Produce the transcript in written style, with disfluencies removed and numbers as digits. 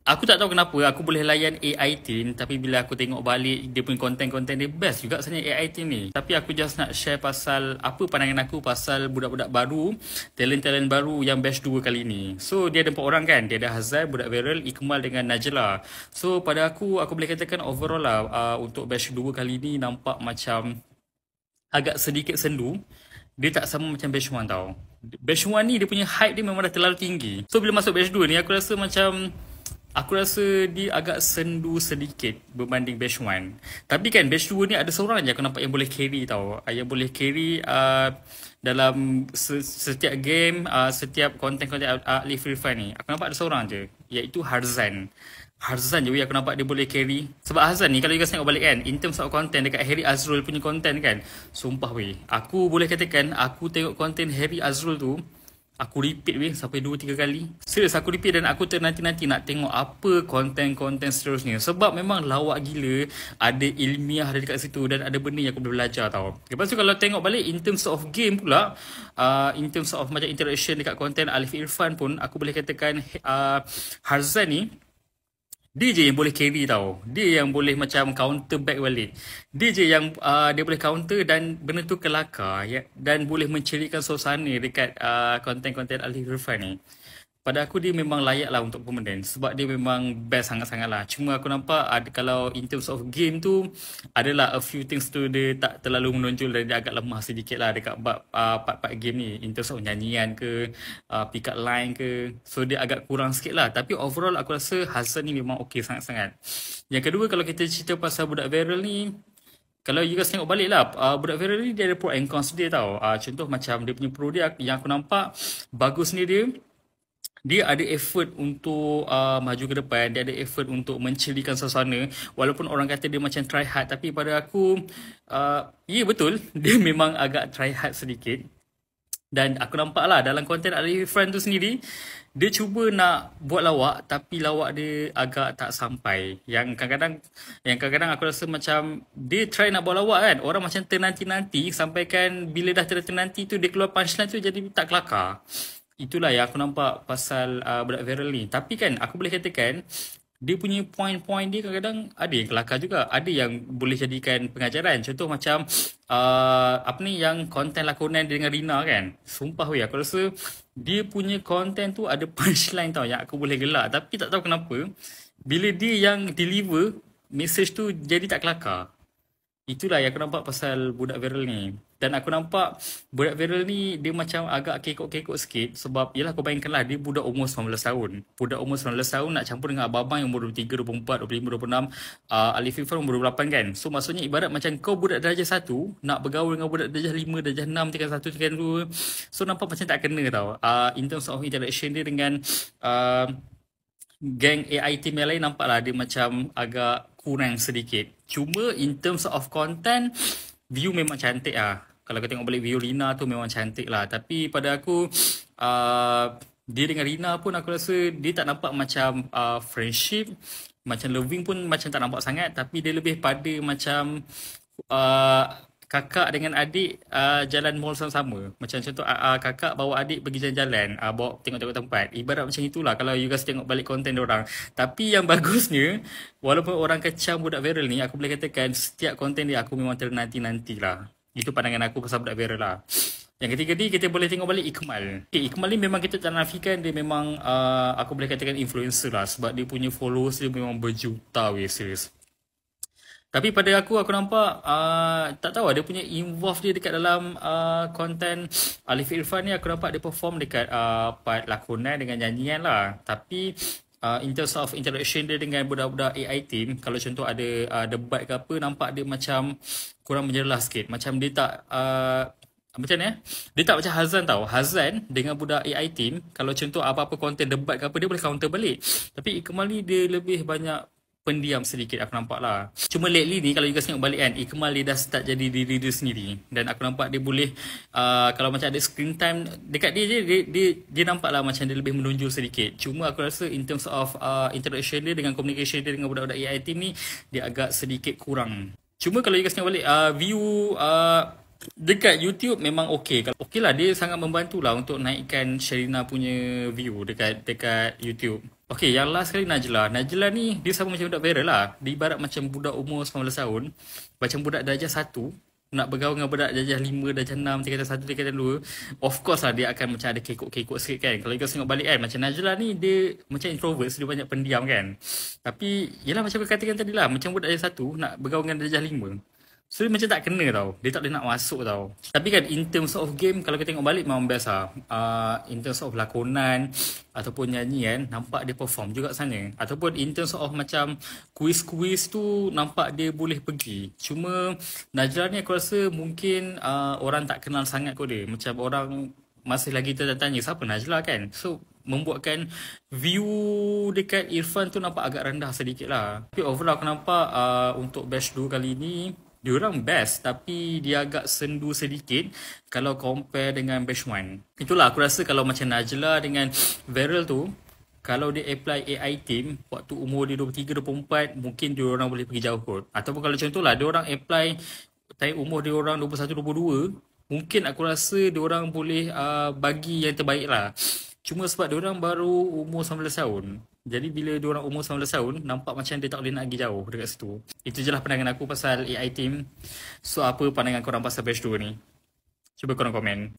Aku tak tahu kenapa aku boleh layan AI team, tapi bila aku tengok balik dia punya konten-konten dia best juga sebenarnya AI team ni. Tapi aku just nak share pasal apa pandangan aku pasal budak-budak baru, talent-talent baru yang batch 2 kali ni. So dia ada 4 orang kan. Dia ada Hazal, budak viral, Ikmal dengan Najla. So pada aku boleh katakan overall lah untuk batch 2 kali ni nampak macam agak sedikit sendu. Dia tak sama macam batch 1 tau. Batch 1 ni dia punya hype dia memang dah terlalu tinggi. So bila masuk batch 2 ni aku rasa dia agak sendu sedikit berbanding batch 1. Tapi kan batch 2 ni ada seorang je aku nampak yang boleh carry tau. Yang boleh carry dalam setiap game, setiap konten-konten Alif Irfan ni. Aku nampak ada seorang je, iaitu Harzan. Harzan je aku nampak dia boleh carry. Sebab Harzan ni kalau you guys tengok balik kan, in terms of content dekat Harry Azrul punya content kan, sumpah weh, aku boleh katakan aku tengok content Harry Azrul tu, aku repeat weh sampai 2-3 kali. Serius aku repeat dan aku ternanti-nanti nak tengok apa konten-konten seterusnya. Sebab memang lawak gila, ada ilmiah dari dekat situ dan ada benda yang aku boleh belajar tau. Lepas tu kalau tengok balik in terms of game pula, in terms of macam interaction dekat konten Alif Irfan pun, aku boleh katakan Harzan ni dia je yang boleh carry tau. Dia yang boleh macam counter back balik. Dia je yang dia boleh counter dan benda tu kelakar ya, dan boleh mencerikan suasana dekat konten-konten Alif Irfan ni. Pada aku dia memang layak lah untuk permanent sebab dia memang best sangat-sangat lah. Cuma aku nampak kalau in terms of game tu adalah a few things tu dia tak terlalu menonjol dan dia agak lemah sedikit lah dekat part-part game ni. In terms of nyanyian ke, pick up line ke. So dia agak kurang sikit lah. Tapi overall aku rasa Hasan ni memang okay sangat-sangat. Yang kedua kalau kita cerita pasal budak viral ni, kalau you guys tengok balik lah, budak viral ni dia ada pro and cons dia tau. Contoh macam dia punya pro dia yang aku nampak bagus ni dia ada effort untuk maju ke depan, dia ada effort untuk mencerikan suasana. Walaupun orang kata dia macam try hard, tapi pada aku, ya betul, dia memang agak try hard sedikit. Dan aku nampak lah dalam konten Alif Irfan tu sendiri, dia cuba nak buat lawak, tapi lawak dia agak tak sampai. Yang kadang-kadang aku rasa macam, dia try nak buat lawak kan, orang macam ternanti-nanti, sampaikan bila dah ternanti tu, dia keluar punchline tu jadi tak kelakar. Itulah yang aku nampak pasal budak viral ni. Tapi kan aku boleh katakan dia punya point-point dia kadang-kadang ada yang kelakar juga. Ada yang boleh jadikan pengajaran. Contoh macam yang konten lakonan dengan Rina kan. Sumpah weh, aku rasa dia punya konten tu ada punchline tau yang aku boleh gelak. Tapi tak tahu kenapa bila dia yang deliver message tu jadi tak kelakar. Itulah yang aku nampak pasal budak viral ni. Dan aku nampak budak viral ni dia macam agak kekok-kekok sikit. Sebab yelah kau bayangkanlah dia budak umur 19 tahun. Budak umur 19 tahun nak campur dengan abang-abang yang umur 23, 24, 25, 26. Alif Irfan umur 28 kan. So maksudnya ibarat macam kau budak darjah 1 nak bergaul dengan budak darjah 5, darjah 6, tingkat 1, tingkat 2. So nampak macam tak kena tau. In terms of interaction dia dengan geng AI team yang lain, nampaklah dia macam agak kurang sedikit. Cuma in terms of content, view memang cantik lah. Kalau kau tengok balik view Rina tu memang cantik lah. Tapi pada aku, dia dengan Rina pun aku rasa dia tak nampak macam friendship. Macam loving pun macam tak nampak sangat. Tapi dia lebih pada macam kakak dengan adik jalan mall sama-sama. Macam contoh kakak bawa adik pergi jalan-jalan, bawa tengok-tengok tempat. Ibarat macam itulah kalau you guys tengok balik konten diorang. Tapi yang bagusnya, walaupun orang kecam budak viral ni, aku boleh katakan setiap konten dia aku memang ternanti-nanti lah. Itu pandangan aku pasal budak viral lah. Yang ketiga ni kita boleh tengok balik Ikmal. Ikmal ni memang kita tak nafikan dia memang aku boleh katakan influencer lah. Sebab dia punya followers dia memang berjuta weh, serius. Tapi pada aku nampak tak tahu dia punya involve dia dekat dalam konten Alif Irfan ni. Aku nampak dia perform dekat part lakonan dengan nyanyian lah. Tapi in terms of interaction dia dengan budak-budak AI team, kalau contoh ada debat ke apa, nampak dia macam kurang menjelas sikit. Macam dia tak macam ni dia tak macam Hazan tau. Hazan dengan budak AI team, kalau contoh apa-apa konten debat ke apa, dia boleh counter balik. Tapi Ikmal ni dia lebih banyak pendiam sedikit aku nampak lah. Cuma lately ni kalau you guys tengok balik kan, Ikmal dia dah start jadi diri dia sendiri. Dan aku nampak dia boleh kalau macam ada screen time dekat dia je, dia nampak lah macam dia lebih menonjol sedikit. Cuma aku rasa in terms of interaction dia dengan communication dia dengan budak-budak AI team ni, dia agak sedikit kurang. Cuma kalau you guys tengok balik view Dekat YouTube memang okey. Okey lah, dia sangat membantu lah untuk naikkan Sherina punya view dekat YouTube. Okey, yang last kali Najla. Najla ni dia sama macam budak viral lah. Dia ibarat macam budak umur 19 tahun, macam budak darjah 1 nak bergaul dengan budak darjah 5, darjah 6, tingkatan 1, tingkatan 2. Of course lah dia akan macam ada kekok-kekok sikit kan. Kalau kau tengok balik kan, macam Najla ni dia macam introvert, so dia banyak pendiam kan. Tapi yelah macam kau katakan tadi lah, macam budak darjah 1 nak bergaul dengan darjah 5. So dia macam tak kena tau. Dia tak boleh nak masuk tau. Tapi kan in terms of game, kalau kita tengok balik memang best lah. In terms of lakonan ataupun nyanyi kan, nampak dia perform juga sana. Ataupun in terms of macam quiz-quiz tu, nampak dia boleh pergi. Cuma Najla ni aku rasa mungkin orang tak kenal sangat kot dia. Macam orang masih lagi tertanya siapa Najla kan. So membuatkan view dekat Irfan tu nampak agak rendah sedikit lah. Tapi overall aku nampak untuk batch 2 kali ni diorang best, tapi dia agak sendu sedikit kalau compare dengan batch 1. Itulah aku rasa kalau macam Najla dengan Viral tu, kalau dia apply AI team waktu umur dia 23-24, mungkin diorang boleh pergi jauh kot. Ataupun kalau contohlah diorang apply time umur diorang 21-22, mungkin aku rasa diorang boleh bagi yang terbaik lah. Cuma sebab diorang baru umur 19 tahun. Jadi bila diorang umur 19 tahun, nampak macam dia tak boleh nak pergi jauh dekat situ. Itu je lah pandangan aku pasal AI team. So apa pandangan korang pasal batch 2 ni? Cuba korang komen.